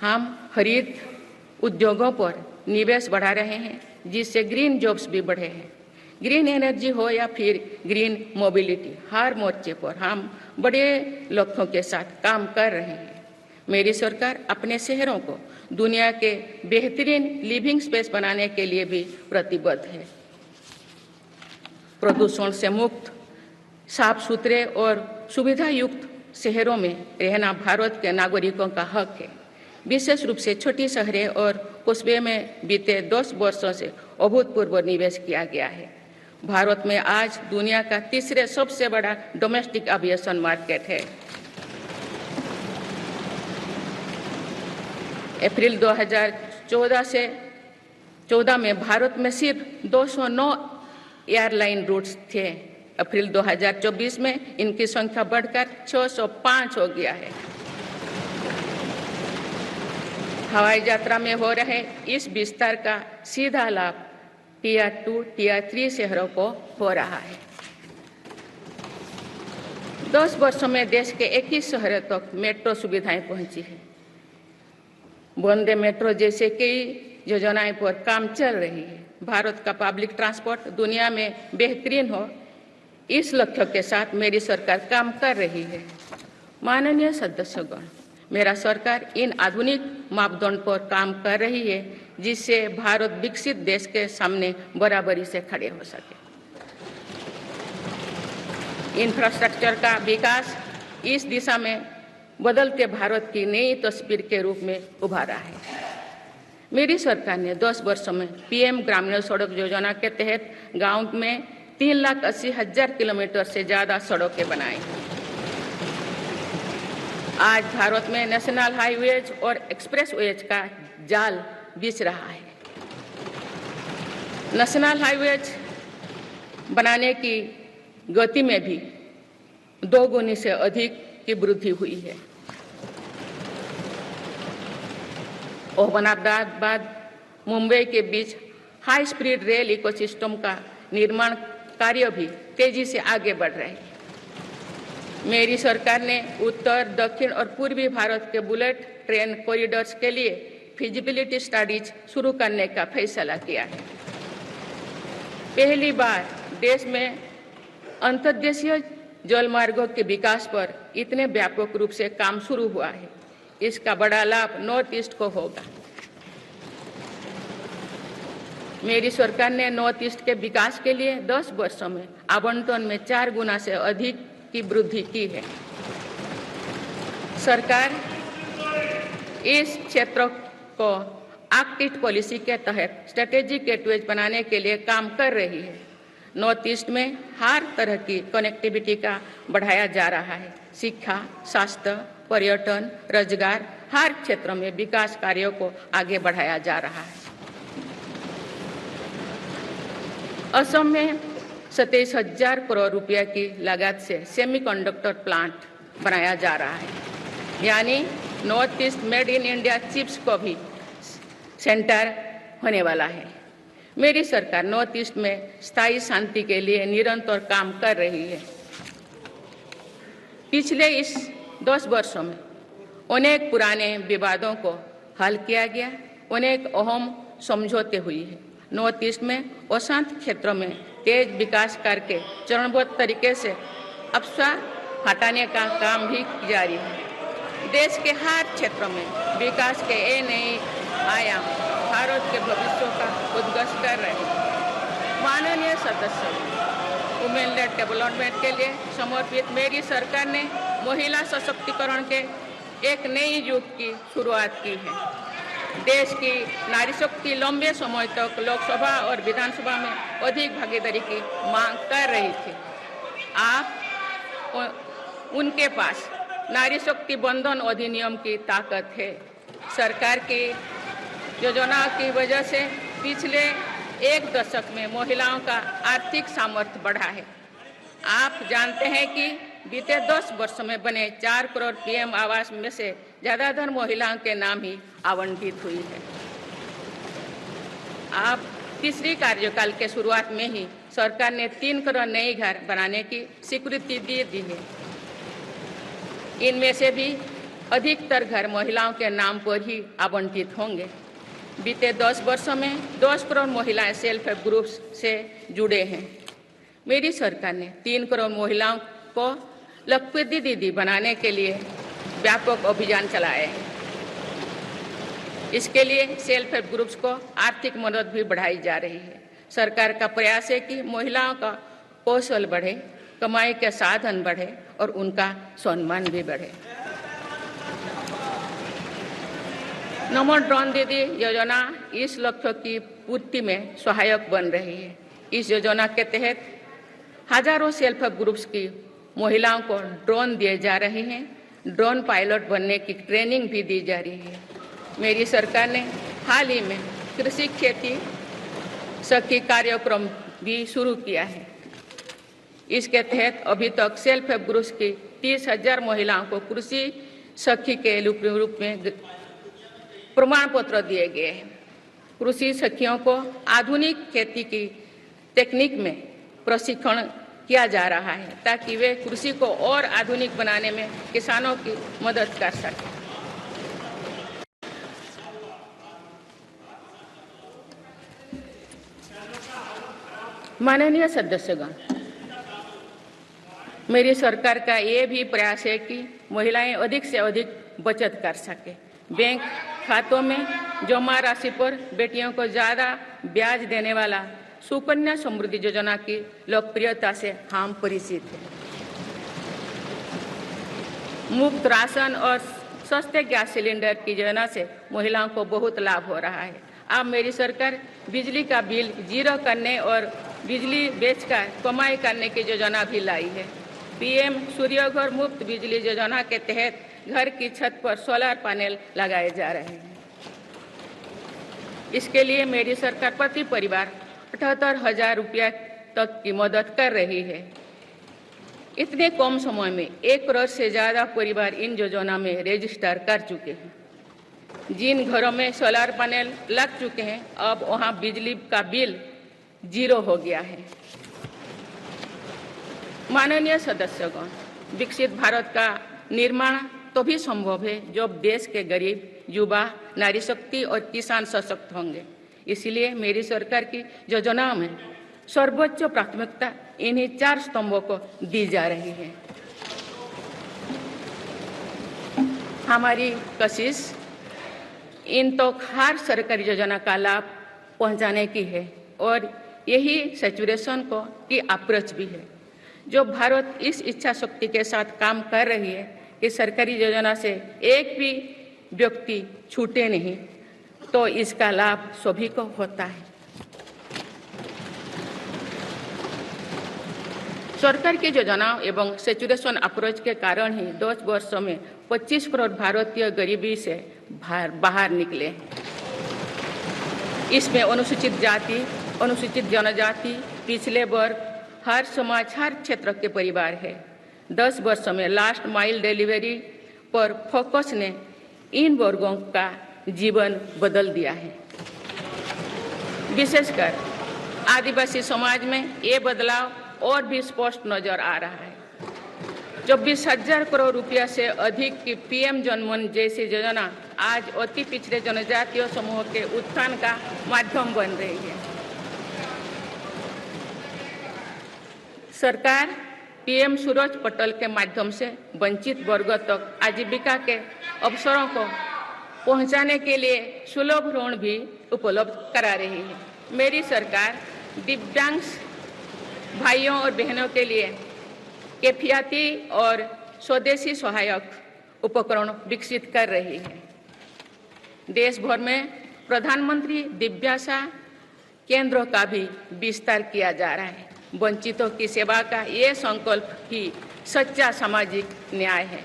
हम हरित उद्योगों पर निवेश बढ़ा रहे हैं, जिससे ग्रीन जॉब्स भी बढ़े हैं। ग्रीन एनर्जी हो या फिर ग्रीन मोबिलिटी, हर मोर्चे पर हम बड़े लक्ष्यों के साथ काम कर रहे हैं। मेरी सरकार अपने शहरों को दुनिया के बेहतरीन लिविंग स्पेस बनाने के लिए भी प्रतिबद्ध है। प्रदूषण से मुक्त, साफ सुथरे और सुविधा युक्त शहरों में रहना भारत के नागरिकों का हक है। विशेष रूप से छोटी शहरें और कस्बे में बीते 10 वर्षों से अभूतपूर्व निवेश किया गया है। भारत में आज दुनिया का तीसरे सबसे बड़ा डोमेस्टिक एविएशन मार्केट है। अप्रैल 2014 में भारत में सिर्फ 209 एयरलाइन रूट्स थे। अप्रैल 2024 में इनकी संख्या बढ़कर 605 हो गया है। हवाई यात्रा में हो रहे इस विस्तार का सीधा लाभ टियर 2, टियर 3 शहरों को हो रहा है। 10 वर्षों में देश के 21 शहरों तक मेट्रो सुविधाएं पहुंची है। वंदे मेट्रो जैसे कई योजनाएं पर काम चल रही है। भारत का पब्लिक ट्रांसपोर्ट दुनिया में बेहतरीन हो, इस लक्ष्य के साथ मेरी सरकार काम कर रही है। माननीय सदस्यगण, मेरा सरकार इन आधुनिक मापदंड पर काम कर रही है, जिससे भारत विकसित देश के सामने बराबरी से खड़े हो सके। इंफ्रास्ट्रक्चर का विकास इस दिशा में बदलते भारत की नई तस्वीर के रूप में उभारा है। मेरी सरकार ने 10 वर्षों में पीएम ग्रामीण सड़क योजना के तहत गांव में 3,80,000 किलोमीटर से ज्यादा सड़कें बनाई। आज भारत में नेशनल हाईवेज और एक्सप्रेसवेज का जाल बिछ रहा है। नेशनल हाईवेज बनाने की गति में भी 2 गुनी से अधिक की वृद्धि हुई है। अहमदाबाद मुंबई के बीच हाई स्पीड रेल इकोसिस्टम का निर्माण कार्य भी तेजी से आगे बढ़ रहे हैं। मेरी सरकार ने उत्तर, दक्षिण और पूर्वी भारत के बुलेट ट्रेन कॉरिडोर्स के लिए फिजिबिलिटी स्टडीज शुरू करने का फैसला किया है। पहली बार देश में अंतर्देशीय जलमार्गों के विकास पर इतने व्यापक रूप से काम शुरू हुआ है। इसका बड़ा लाभ नॉर्थ ईस्ट को होगा। मेरी सरकार ने नॉर्थ ईस्ट के विकास के लिए 10 वर्षों में आवंटन में 4 गुना से अधिक की वृद्धि की है। सरकार इस क्षेत्र को एक्ट ईस्ट पॉलिसी के तहत स्ट्रेटेजिक गेटवेज बनाने के लिए काम कर रही है। नॉर्थ ईस्ट में हर तरह की कनेक्टिविटी का बढ़ाया जा रहा है। शिक्षा, स्वास्थ्य, पर्यटन, रोजगार, हर क्षेत्र में विकास कार्यों को आगे बढ़ाया जा रहा है। असम में 27,000 करोड़ रुपए की लागत से सेमीकंडक्टर प्लांट बनाया जा रहा है। यानी north east made in India chips को भी सेंटर होने वाला है। मेरी सरकार नॉर्थ ईस्ट में स्थायी शांति के लिए निरंतर काम कर रही है। पिछले इस 10 वर्षों में अनेक पुराने विवादों को हल किया गया, अनेक अहम समझौते हुई है। नॉर्थ ईस्ट में अशांत क्षेत्रों में तेज विकास करके चरणबद्ध तरीके से अफवाह हटाने का काम भी जारी है। देश के हर क्षेत्रों में विकास के ये नए आयाम भारत के भविष्य का उद्घोष कर रहे हैं। माननीय सदस्य, वुमेन लेड डेवलपमेंट के लिए समर्पित मेरी सरकार ने महिला सशक्तिकरण के एक नई युग की शुरुआत की है। देश की नारी शक्ति लंबे समय तक लोकसभा और विधानसभा में अधिक भागीदारी की मांग कर रही थी। आप उनके पास नारी शक्ति बंधन अधिनियम की ताकत है। सरकार की योजनाओं की वजह से पिछले 1 दशक में महिलाओं का आर्थिक सामर्थ्य बढ़ा है। आप जानते हैं कि बीते 10 वर्षों में बने 4 करोड़ पीएम आवास में से ज्यादातर महिलाओं के नाम ही आवंटित हुई है। आप तीसरी कार्यकाल के शुरुआत में ही सरकार ने 3 करोड़ नए घर बनाने की स्वीकृति दे दी है। इनमें से भी अधिकतर घर महिलाओं के नाम पर ही आवंटित होंगे। बीते 10 वर्षों में 10 करोड़ महिलाएं सेल्फ हेल्प ग्रुप से जुड़े हैं। मेरी सरकार ने 3 करोड़ महिलाओं को लखपति दीदी बनाने के लिए व्यापक अभियान चलाए हैं। इसके लिए सेल्फ हेल्प ग्रुप्स को आर्थिक मदद भी बढ़ाई जा रही है। सरकार का प्रयास है कि महिलाओं का कौशल बढ़े, कमाई के साधन बढ़े और उनका सम्मान भी बढ़े। नमो ड्रोन दीदी योजना इस लक्ष्य की पूर्ति में सहायक बन रही है। इस योजना के तहत हजारों सेल्फ हेल्प ग्रुप्स की महिलाओं को ड्रोन दिए जा रहे हैं। ड्रोन पायलट बनने की ट्रेनिंग भी दी जा रही है। मेरी सरकार ने हाल ही में कृषि खेती सखी कार्यक्रम भी शुरू किया है। इसके तहत अभी तक सेल्फ हेल्प ग्रुप्स की 30,000 महिलाओं को कृषि सखी के रूप में प्रमाण पत्र दिए गए हैं। कृषि सखियों को आधुनिक खेती की तकनीक में प्रशिक्षण किया जा रहा है ताकि वे कृषि को और आधुनिक बनाने में किसानों की मदद कर सकें। माननीय सदस्यगण, मेरी सरकार का ये भी प्रयास है कि महिलाएं अधिक से अधिक बचत कर सकें। बैंक खातों में जमा राशि पर बेटियों को ज्यादा ब्याज देने वाला सुकन्या समृद्धि योजना की लोकप्रियता से हम परिचित हैं। मुफ्त राशन और सस्ते गैस सिलेंडर की योजना से महिलाओं को बहुत लाभ हो रहा है। अब मेरी सरकार बिजली का बिल जीरो करने और बिजली बेचकर कमाई करने की योजना भी लाई है। पीएम सूर्यघर मुफ्त बिजली योजना के तहत घर की छत पर सोलर पैनल लगाए जा रहे हैं। इसके लिए मेरी सरकार प्रति परिवार 78,000 रुपया तक की मदद कर रही है। इतने कम समय में 1 करोड़ से ज्यादा परिवार इन योजना में रजिस्टर कर चुके हैं। जिन घरों में सोलर पैनल लग चुके हैं, अब वहां बिजली का बिल जीरो हो गया है। माननीय सदस्यगण, विकसित भारत का निर्माण तभी संभव है जब देश के गरीब, युवा, नारी शक्ति और किसान सशक्त होंगे। इसलिए मेरी सरकार की योजनाओं में सर्वोच्च प्राथमिकता इन्हीं 4 स्तंभों को दी जा रही है। हमारी कोशिश इन तो हर सरकारी योजना का लाभ पहुंचाने की है और यही सैचुरेशन को की अप्रोच भी है। जो भारत इस इच्छा शक्ति के साथ काम कर रही है कि सरकारी योजना से एक भी व्यक्ति छूटे नहीं, तो इसका लाभ सभी को होता है। सरकार की योजनाओं एवं सैचुरेशन अप्रोच के कारण ही 10 वर्षों में 25 करोड़ भारतीय गरीबी से बाहर निकले। इसमें अनुसूचित जाति, अनुसूचित जनजाति, पिछले वर्ग, हर समाज, हर क्षेत्र के परिवार है। 10 वर्षों में लास्ट माइल डिलीवरी पर फोकस ने इन वर्गों का जीवन बदल दिया है। विशेषकर आदिवासी समाज में ये बदलाव और भी स्पष्ट नजर आ रहा है। 24,000 करोड़ रुपया से अधिक की पीएम जनमन जैसी योजना आज अति पिछड़े जनजातीय समूह के उत्थान का माध्यम बन रही है। सरकार पीएम सूरज पटल के माध्यम से वंचित वर्गों तक आजीविका के अवसरों को पहुंचाने के लिए सुलभ ऋण भी उपलब्ध करा रही है। मेरी सरकार दिव्यांग भाइयों और बहनों के लिए किफायती और स्वदेशी सहायक उपकरण विकसित कर रही है। देश भर में प्रधानमंत्री दिव्याशा केंद्रों का भी विस्तार किया जा रहा है। वंचितों की सेवा का ये संकल्प ही सच्चा सामाजिक न्याय है।